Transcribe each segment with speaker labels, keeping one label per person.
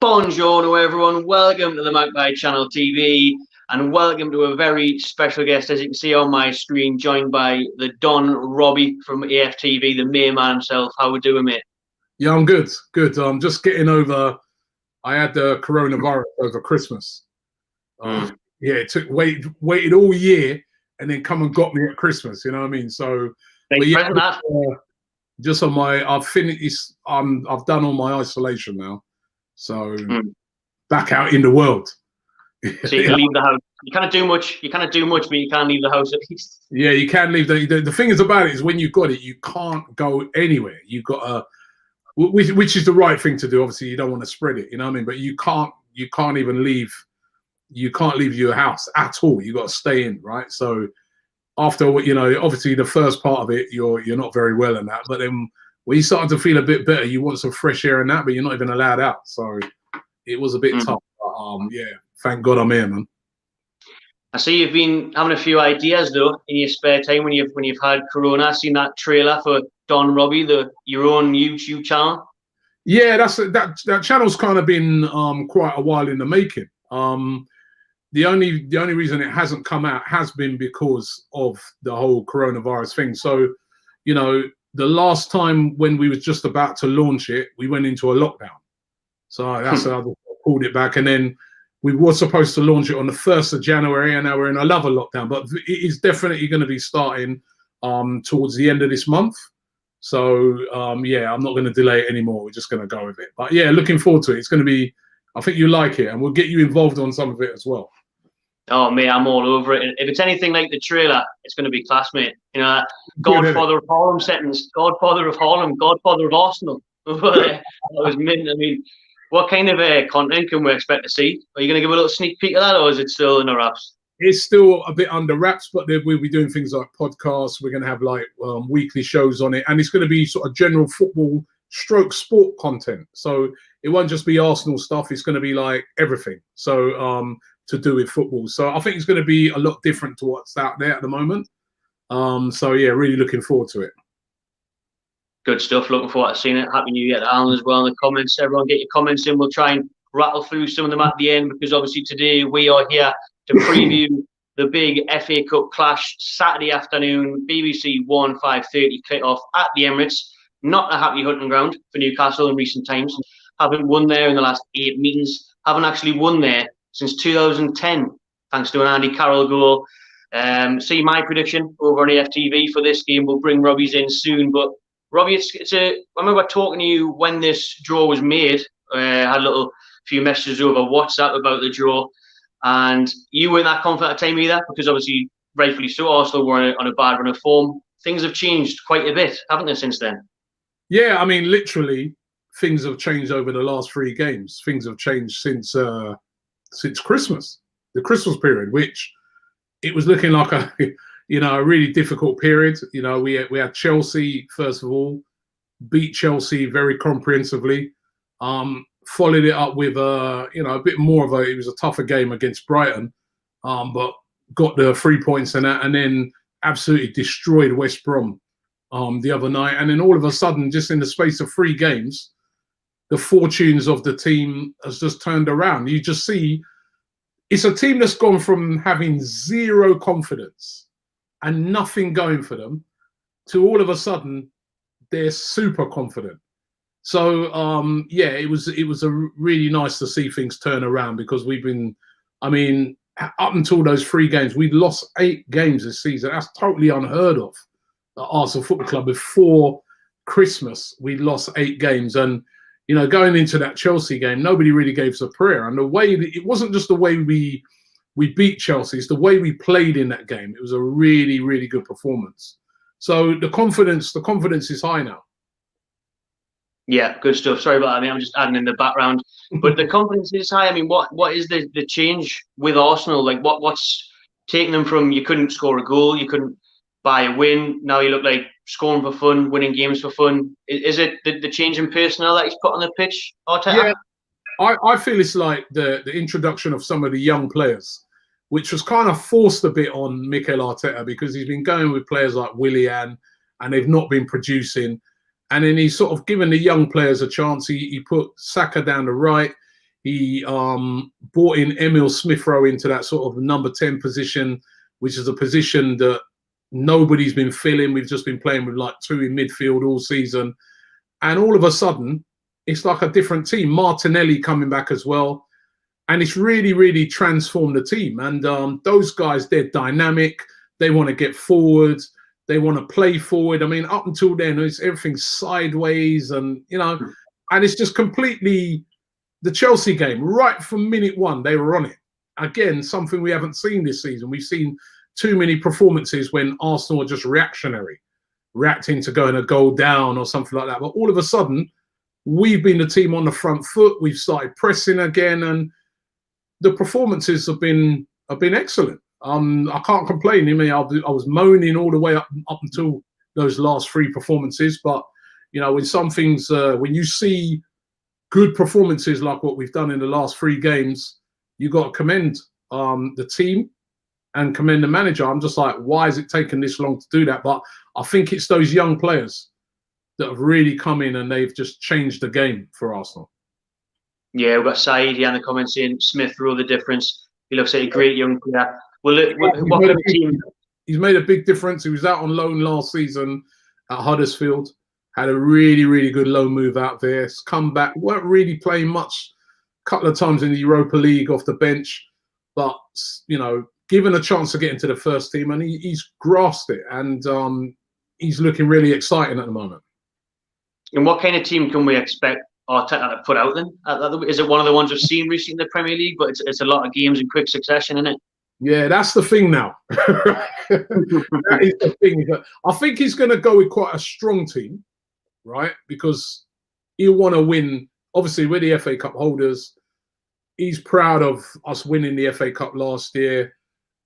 Speaker 1: Buongiorno everyone, welcome to the Magpie Channel TV and welcome to a very special guest, as you can see on my screen, joined by the Don Robbie from AFTV, the main man himself. How we doing, mate?
Speaker 2: Yeah, I'm good. I'm just getting over. I had the coronavirus over Christmas. Yeah, it took waited all year and then come and got me at Christmas. You know what I mean? So, just on my, I've finished. I've done all my isolation now, so back out in the world.
Speaker 1: So you can leave the house. You can't do much. You can't do much, but you can't leave the house at least.
Speaker 2: Yeah, you can leave. The thing is about it is when you've got it, you can't go anywhere. You've got to. Which is the right thing to do. Obviously, you don't want to spread it, you know what I mean? But you can't even leave. You can't leave your house at all. You got to stay in, right? So after, obviously the first part of it, you're not very well in that. But then when you started to feel a bit better, you want some fresh air and that, but you're not even allowed out. So it was a bit tough. But, yeah, thank God I'm here, man.
Speaker 1: I see you've been having a few ideas though in your spare time when you've had Corona. I've seen that trailer for Don Robbie, your own YouTube channel.
Speaker 2: Yeah, that channel's kind of been quite a while in the making. The only reason it hasn't come out has been because of the whole coronavirus thing. So, the last time when we was just about to launch it, we went into a lockdown. So that's how I pulled it back, and then we were supposed to launch it on the 1st of January, and now we're in another lockdown. But it is definitely going to be starting towards the end of this month. So, yeah, I'm not going to delay it anymore. We're just going to go with it. But, yeah, looking forward to it. It's going to be – I think you like it, and we'll get you involved on some of it as well.
Speaker 1: Oh, mate, I'm all over it. If it's anything like the trailer, it's going to be class, mate. Godfather of Harlem settings, Godfather of Harlem, Godfather of Arsenal. That was mint. I mean, what kind of content can we expect to see? Are you going to give a little sneak peek of that, or is it still in the wraps?
Speaker 2: It's still a bit under wraps, but we'll be doing things like podcasts. We're going to have like weekly shows on it, and it's going to be sort of general football / sport content. So it won't just be Arsenal stuff. It's going to be like everything. So to do with football. So I think it's going to be a lot different to what's out there at the moment. So yeah, really looking forward to it.
Speaker 1: Good stuff. Looking forward to seeing it. Happy New Year to Alan as well in the comments. Everyone get your comments in. We'll try and rattle through some of them at the end, because obviously today we are here to preview the big FA Cup clash Saturday afternoon, BBC 1, 5:30 kick-off at the Emirates. Not a happy hunting ground for Newcastle in recent times. Haven't won there in the last 8 meetings. Haven't actually won there since 2010, thanks to an Andy Carroll goal. See my prediction over on AFTV for this game. We'll bring Robbie's in soon. But Robbie, I remember talking to you when this draw was made. I had a few messages over WhatsApp about the draw. And you weren't that confident at the time either, because obviously, rightfully so, Arsenal were on a bad run of form. Things have changed quite a bit, haven't they, since then?
Speaker 2: Yeah, I mean, literally, things have changed over the last 3 games. Things have changed since Christmas, the Christmas period, which it was looking like a really difficult period. We had Chelsea, first of all, beat Chelsea very comprehensively. Followed it up with a bit more of it was a tougher game against Brighton, but got the 3 points in that, and then absolutely destroyed West Brom the other night. And then all of a sudden, just in the space of 3 games, the fortunes of the team has just turned around. You just see it's a team that's gone from having 0 confidence and nothing going for them to all of a sudden they're super confident. So yeah, it was a really nice to see things turn around, because we've been, I mean, up until those 3 games, we'd lost 8 games this season. That's totally unheard of at Arsenal Football Club. Before Christmas, we lost 8 games, and going into that Chelsea game, nobody really gave us a prayer. And the way it wasn't just the way we beat Chelsea, it's the way we played in that game. It was a really, really good performance. So the confidence is high now.
Speaker 1: Yeah, good stuff. Sorry about that. I mean, I'm just adding in the background, but the confidence is high. I mean, what is the change with Arsenal? Like, what's taking them from you couldn't score a goal, you couldn't buy a win, now you look like scoring for fun, winning games for fun? Is it the change in personnel that he's put on the pitch, Arteta?
Speaker 2: Yeah, I feel it's like the introduction of some of the young players, which was kind of forced a bit on Mikel Arteta, because he's been going with players like Willian and they've not been producing. And then he's sort of given the young players a chance. He put Saka down the right. He brought in Emil Smith-Rowe into that sort of number 10 position, which is a position that nobody's been filling. We've just been playing with like 2 in midfield all season. And all of a sudden, it's like a different team. Martinelli coming back as well. And it's really, really transformed the team. And those guys, they're dynamic. They want to get forward. They want to play forward. I mean, up until then, it's everything sideways and, you know, and it's just completely the Chelsea game. Right from minute one, they were on it. Again, something we haven't seen this season. We've seen too many performances when Arsenal are just reactionary, reacting to going a goal down or something like that. But all of a sudden, we've been the team on the front foot. We've started pressing again, and the performances have been excellent. I can't complain. I mean, I was moaning all the way up until those last 3 performances. But, you know, when some things, when you see good performances like what we've done in the last 3 games, you got to commend the team and commend the manager. I'm just like, why is it taking this long to do that? But I think it's those young players that have really come in and they've just changed the game for Arsenal.
Speaker 1: Yeah, we've got Saeed here in the comments saying Smith-Rowe the difference. He looks like a great young player. Well, what kind of team?
Speaker 2: He's made a big difference. He was out on loan last season at Huddersfield. Had a really, really good loan move out there. He's come back. Weren't really playing much. A couple of times in the Europa League off the bench. But, you know, given a chance to get into the first team, and he's grasped it. And he's looking really exciting at the moment.
Speaker 1: And what kind of team can we expect Arteta to put out then? Is it one of the ones we've seen recently in the Premier League? But it's a lot of games in quick succession, isn't it?
Speaker 2: Yeah, that's the thing now. That is the thing. I think he's going to go with quite a strong team, right? Because he'll want to win. Obviously, we're the FA Cup holders. He's proud of us winning the FA Cup last year.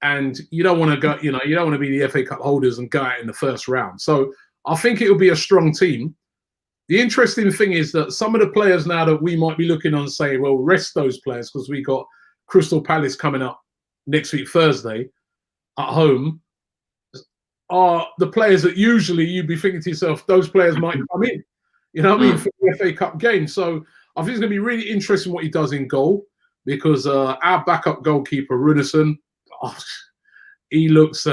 Speaker 2: And you don't want to go, you know, you don't want to be the FA Cup holders and go out in the first round. So I think it'll be a strong team. The interesting thing is that some of the players now that we might be looking on and say, well, rest those players because we got Crystal Palace coming up next week, Thursday, at home, are the players that usually you'd be thinking to yourself, those players might come in, you know what I mean, for the FA Cup game. So I think it's going to be really interesting what he does in goal because our backup goalkeeper, Runarsson, he looks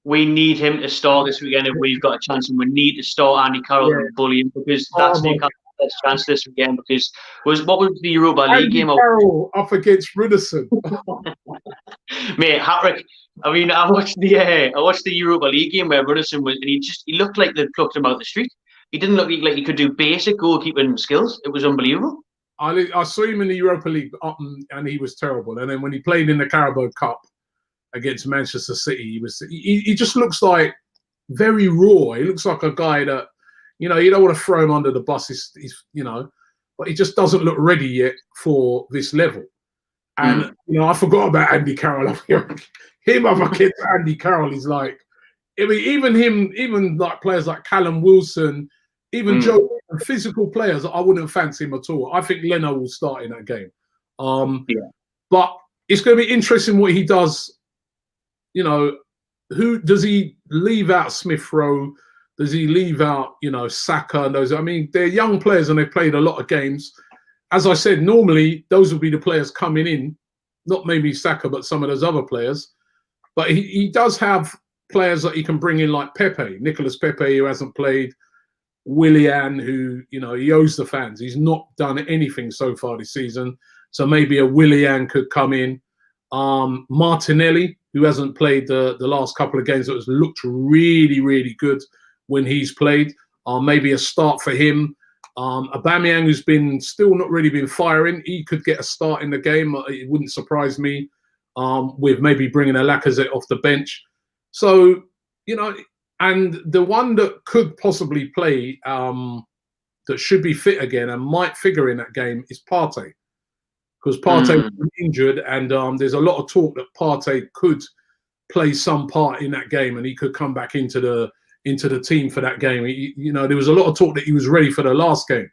Speaker 1: We need him to start this weekend if we've got a chance, and we need to start Andy Carroll and bully him because that's Newcastle's best chance this weekend. Because what was the Europa League game?
Speaker 2: Carroll up against Runarsson.
Speaker 1: Mate, hat-trick. I mean, I watched the Europa League game where Runarsson was, and he looked like they plucked him out of the street. He didn't look like he could do basic goalkeeping skills. It was unbelievable.
Speaker 2: I saw him in the Europa League and he was terrible. And then when he played in the Carabao Cup against Manchester City, he just looks like very raw. He looks like a guy that, you know, you don't want to throw him under the bus. He's you know, but he just doesn't look ready yet for this level. And you know, I forgot about Andy Carroll. Him up against Andy Carroll is like, I mean, even like players like Callum Wilson, even Joe, physical players, I wouldn't fancy him at all. I think Leno will start in that game. But it's going to be interesting what he does. You know, who does he leave out? Smith-Rowe? Does he leave out, you know, Saka and those? I mean, they're young players and they've played a lot of games. As I said, normally those would be the players coming in, not maybe Saka, but some of those other players. But he does have players that he can bring in like Pepe, Nicolas Pepe, who hasn't played, Willian, who, you know, he owes the fans. He's not done anything so far this season. So maybe a Willian could come in. Martinelli, who hasn't played the last couple of games, that has looked really, really good when he's played. Maybe a start for him. Aubameyang, who's still not really been firing, he could get a start in the game. It wouldn't surprise me with maybe bringing a Lacazette off the bench. So, you know, and the one that could possibly play that should be fit again and might figure in that game is Partey. Because Partey was injured, and there's a lot of talk that Partey could play some part in that game, and he could come back into the team for that game. You know, there was a lot of talk that he was ready for the last game,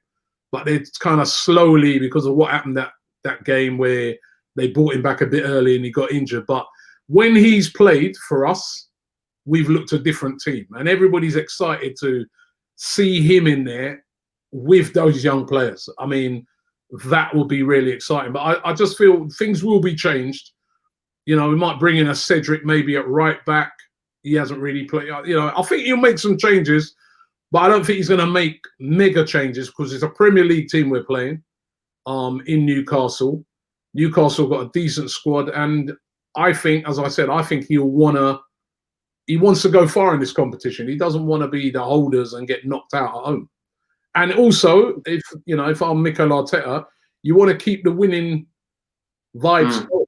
Speaker 2: but it's kind of slowly, because of what happened that game where they brought him back a bit early and he got injured. But when he's played for us, we've looked a different team, and everybody's excited to see him in there with those young players. I mean, that will be really exciting. But I just feel things will be changed. You know, we might bring in a Cedric maybe at right back. He hasn't really played. You know, I think he'll make some changes, but I don't think he's going to make mega changes because it's a Premier League team we're playing in Newcastle. Newcastle got a decent squad, and I think, as I said, I think he wants to go far in this competition. He doesn't want to be the holders and get knocked out at home. And also, if I'm Mikel Arteta, you want to keep the winning vibes going.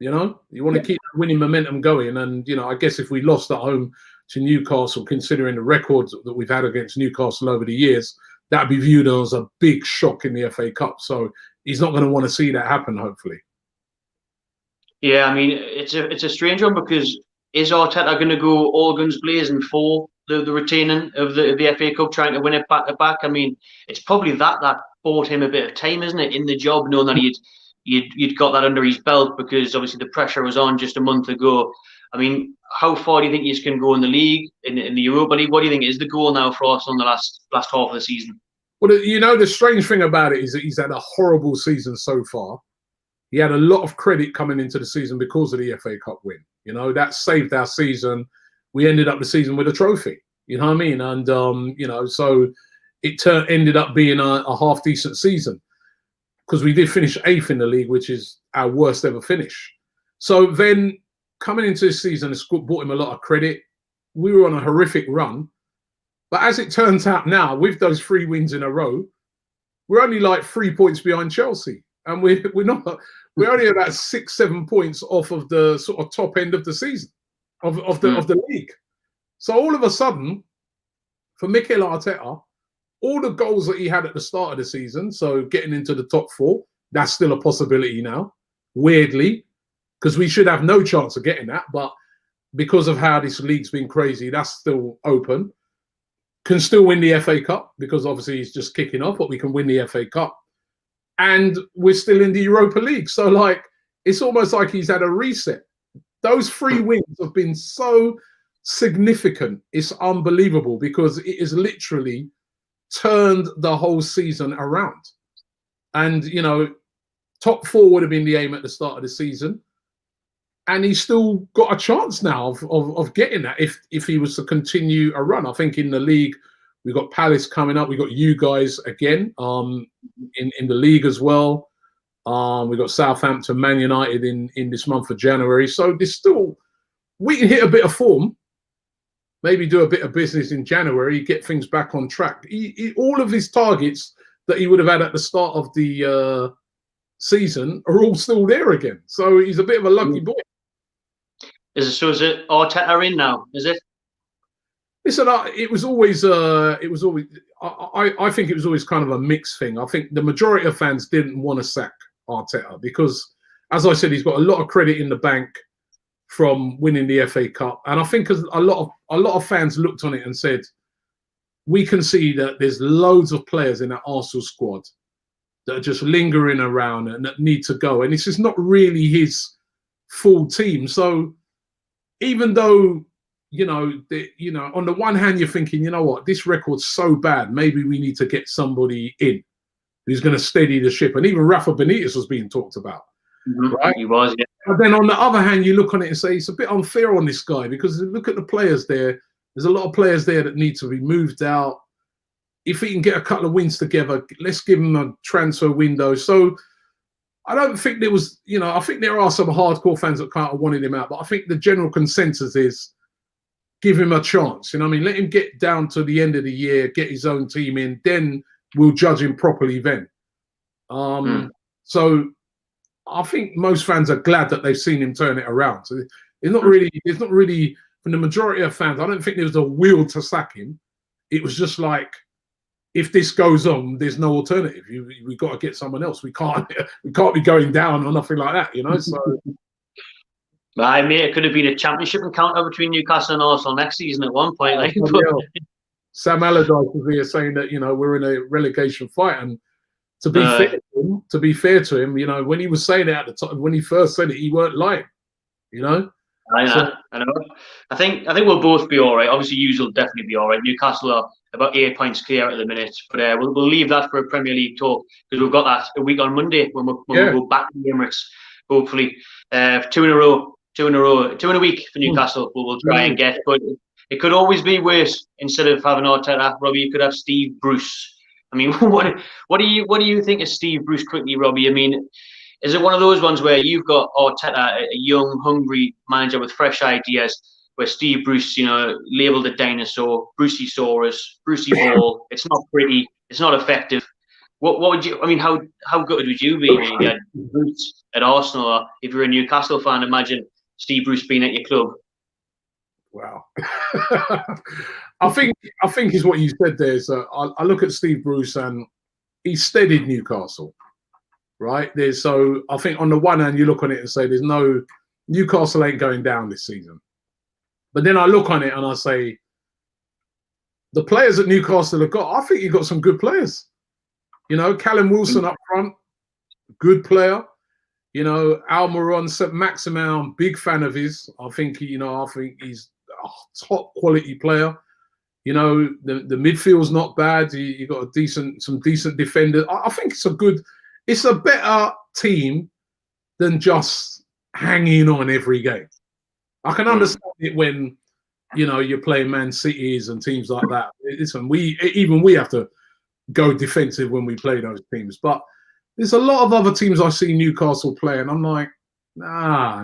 Speaker 2: You know, you want to keep the winning momentum going. And, you know, I guess if we lost at home to Newcastle, considering the records that we've had against Newcastle over the years, that'd be viewed as a big shock in the FA Cup. So he's not going to want to see that happen, hopefully. Yeah,
Speaker 1: I mean, it's a strange one because is Arteta going to go all guns blazing for the retaining of the FA Cup, trying to win it back to back? I mean, it's probably that bought him a bit of time, isn't it, in the job, knowing that you'd got that under his belt, because obviously the pressure was on just a month ago. I mean, how far do you think you can go in the league, in the Europa League? What do you think is the goal now for Arsenal in the last half of the season?
Speaker 2: Well, you know, the strange thing about it is that he's had a horrible season so far. He had a lot of credit coming into the season because of the FA Cup win. You know, that saved our season. We ended up the season with a trophy. You know what I mean? And, you know, so it ended up being a half-decent season because we did finish 8th in the league, which is our worst ever finish. So then coming into this season, it's brought him a lot of credit. We were on a horrific run. But as it turns out now, with those 3 wins in a row, we're only like 3 points behind Chelsea. And we're only about 6-7 points off of the sort of top end of the season, of the league. So all of a sudden, for Mikel Arteta, all the goals that he had at the start of the season, so getting into the top 4, that's still a possibility now, weirdly, because we should have no chance of getting that. But because of how this league's been crazy, that's still open. Can still win the FA Cup because obviously he's just kicking off, but we can win the FA Cup. And we're still in the Europa League. So, like, it's almost like he's had a reset. Those 3 wins have been so significant. It's unbelievable because it has literally turned the whole season around. And, you know, top 4 would have been the aim at the start of the season. And he's still got a chance now of getting that if he was to continue a run. I think in the league, we've got Palace coming up. We've got you guys again in the league as well. We've got Southampton, Man United in this month of January. So there's still, we can hit a bit of form, maybe do a bit of business in January, get things back on track. All of his targets that he would have had at the start of the season are all still there again. So he's a bit of a lucky boy.
Speaker 1: Is it Arteta in now? Is it?
Speaker 2: Listen, it was always. I think it was always kind of a mixed thing. I think the majority of fans didn't want to sack Arteta because, as I said, he's got a lot of credit in the bank from winning the FA Cup, and I think a lot of fans looked on it and said, we can see that there's loads of players in that Arsenal squad that are just lingering around and that need to go, and this is not really his full team. So even though, on the one hand, you're thinking, you know what, this record's so bad, maybe we need to get somebody in who's going to steady the ship. And even Rafa Benitez was being talked about, right?
Speaker 1: He was, yeah.
Speaker 2: But then on the other hand, you look on it and say, it's a bit unfair on this guy because look at the players there. There's a lot of players there that need to be moved out. If he can get a couple of wins together, let's give him a transfer window. So I don't think there was, I think there are some hardcore fans that kind of wanted him out, but I think the general consensus is give him a chance. You know what I mean? Let him get down to the end of the year, get his own team in, then we'll judge him properly then. So I think most fans are glad that they've seen him turn it around. So it's not really, from the majority of fans, I don't think there was a will to sack him. It was just like, if this goes on, there's no alternative. We've got to get someone else. We can't be going down or nothing like that, So,
Speaker 1: I mean, it could have been a championship encounter between Newcastle and Arsenal next season at one point.
Speaker 2: Sam Allardyce was here saying that we're in a relegation fight, and to be fair to him, when he was saying it at the time, when he first said it, he weren't lying. I know. I think we'll both be all right. Obviously, you will definitely be all right. Newcastle are
Speaker 1: about 8 points clear at the minute. But we'll leave that for a Premier League talk, because we've got that a week on Monday when we go back to the Emirates. Hopefully, 2 in a row, 2 in a week for Newcastle. We'll try and get, but it could always be worse. Instead of having Arteta, Robbie, you could have Steve Bruce. I mean, what do you think of Steve Bruce quickly, Robbie? I mean, is it one of those ones where you've got Arteta, a young, hungry manager with fresh ideas, where Steve Bruce, labelled a dinosaur, Bruceysaurus, Brucey Ball? It's not pretty. It's not effective. What would you? I mean, how good would you be when you get Bruce at Arsenal? Or if you're a Newcastle fan, imagine Steve Bruce being at your club.
Speaker 2: Wow. I think is what you said there. So I look at Steve Bruce and he steadied Newcastle, right? So I think on the one hand you look on it and say Newcastle ain't going down this season. But then I look on it and I say, the players that Newcastle have got, I think you've got some good players. Callum Wilson up front, good player. Almiron, Maximin, big fan of his. I think he's a top quality player. The midfield's not bad. You got some decent defenders. I think it's a better team than just hanging on every game. I can understand it when you're playing Man Cities and teams like that. Listen, we have to go defensive when we play those teams. But there's a lot of other teams I see Newcastle play, and I'm like, nah.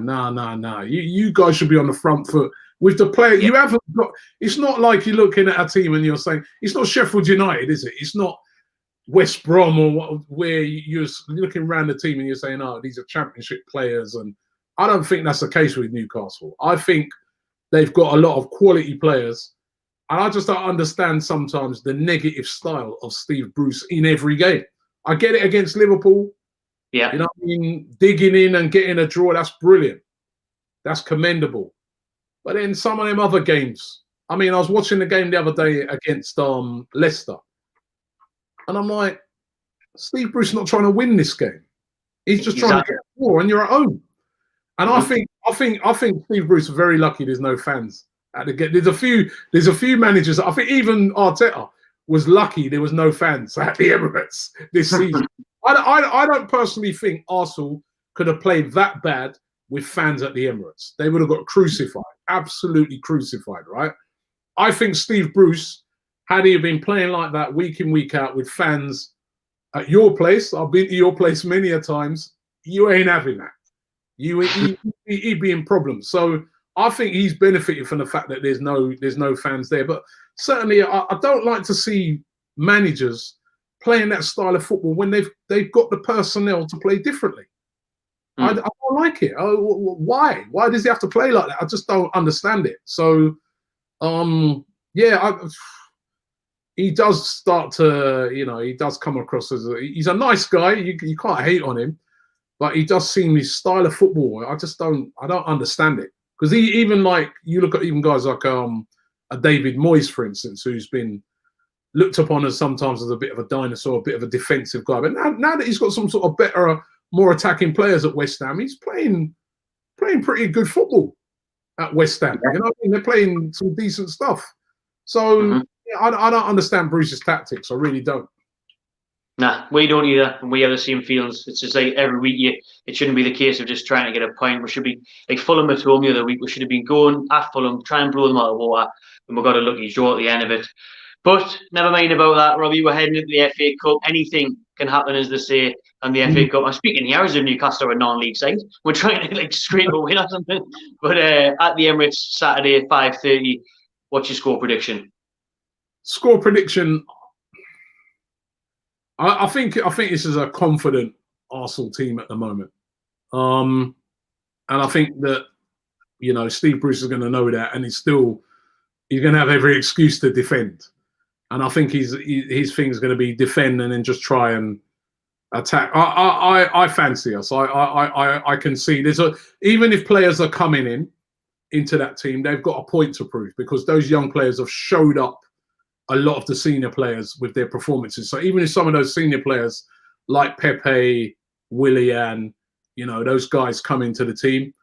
Speaker 2: You guys should be on the front foot with the player. You haven't got. It's not like you're looking at a team and you're saying it's not Sheffield United, is it? It's not West Brom or where you're looking around the team and you're saying, oh, these are Championship players. And I don't think that's the case with Newcastle. I think they've got a lot of quality players. And I just don't understand sometimes the negative style of Steve Bruce in every game. I get it against Liverpool.
Speaker 1: Yeah.
Speaker 2: You know what I mean? Digging in and getting a draw, that's brilliant. That's commendable. But then some of them other games, I mean, I was watching the game the other day against Leicester. And I'm like, Steve Bruce is not trying to win this game. He's just trying to get a draw, and you're at home. And I think Steve Bruce is very lucky there's no fans at the game. There's a few managers. I think even Arteta was lucky there was no fans at the Emirates this season. I don't personally think Arsenal could have played that bad with fans at the Emirates. They would have got crucified, absolutely crucified, right? I think Steve Bruce, had he been playing like that week in, week out with fans at your place, I've been to your place many a times, you ain't having that. He'd be in problems. So I think he's benefited from the fact that there's no fans there. But certainly I don't like to see managers playing that style of football when they've got the personnel to play differently. I don't like it. Why? Why does he have to play like that? I just don't understand it. So, he does start to, he does come across as he's a nice guy. You can't hate on him, but he does seem his style of football. I don't understand it, because even like you look at even guys like a David Moyes, for instance, who's been looked upon as sometimes as a bit of a dinosaur, a bit of a defensive guy. But now that he's got some sort of better, more attacking players at West Ham, he's playing pretty good football at West Ham. You know what I mean? They're playing some decent stuff. So I don't understand Bruce's tactics. I really don't.
Speaker 1: Nah, we don't either, and we have the same feelings. It's just like every week, it shouldn't be the case of just trying to get a point. We should be like Fulham at home the other week. We should have been going at Fulham, try and blow them out of the water, and we got a lucky draw at the end of it. But never mind about that, Robbie. We're heading into the FA Cup. Anything can happen, as they say, on the FA Cup. I'm speaking here as if Newcastle are a non-league side. We're trying to scrape a win or something. But at the Emirates Saturday at 5:30, what's your score prediction?
Speaker 2: Score prediction. I think this is a confident Arsenal team at the moment, and I think that Steve Bruce is going to know that, and he's going to have every excuse to defend. And I think his thing is going to be defend and then just try and attack. I fancy us. I can see even if players are coming into that team, they've got a point to prove, because those young players have showed up a lot of the senior players with their performances. So even if some of those senior players like Pepe, Willian, those guys come into the team,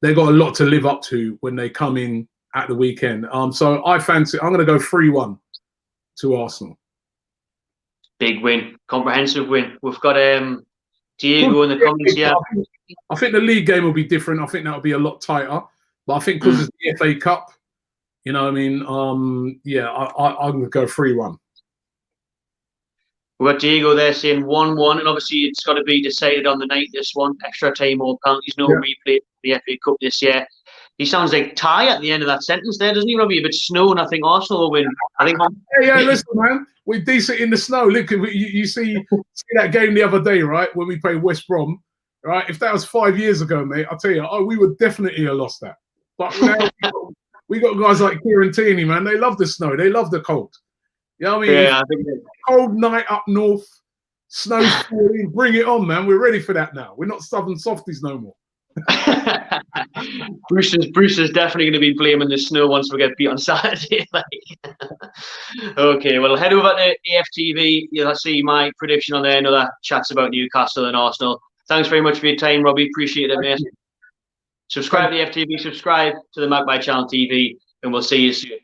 Speaker 2: they've got a lot to live up to when they come in at the weekend. So I fancy, I'm going to go 3-1 to Arsenal.
Speaker 1: Big win, comprehensive win. We've got Diego in the comments here.
Speaker 2: I think the league game will be different. I think that'll be a lot tighter. But I think because it's the FA Cup, you know what I mean? Yeah, I'm going to go 3-1.
Speaker 1: We've got Diego there saying 1-1, and obviously it's got to be decided on the night, this one. Extra time or penalties, no replay for the FA Cup this year. He sounds like Ty at the end of that sentence there, doesn't he, Robbie? A bit snow, and I think Arsenal will win. I think.
Speaker 2: Yeah, listen, man. We're decent in the snow. Look, you see that game the other day, right? When we played West Brom, right? If that was 5 years ago, mate, I'll tell you, we would definitely have lost that. But now we got guys like Kieran Tierney, man. They love the snow. They love the cold. You know what I mean?
Speaker 1: Yeah, I think
Speaker 2: cold night up north, snow falling. Bring it on, man. We're ready for that now. We're not southern softies no more.
Speaker 1: Bruce is definitely going to be blaming the snow once we get beat on Saturday. Okay, well, head over to AFTV. You'll see my prediction on there and other chats about Newcastle and Arsenal. Thanks very much for your time, Robbie. Appreciate it, mate. Subscribe to the AFTV, subscribe to the Magpie Channel TV, and we'll see you soon.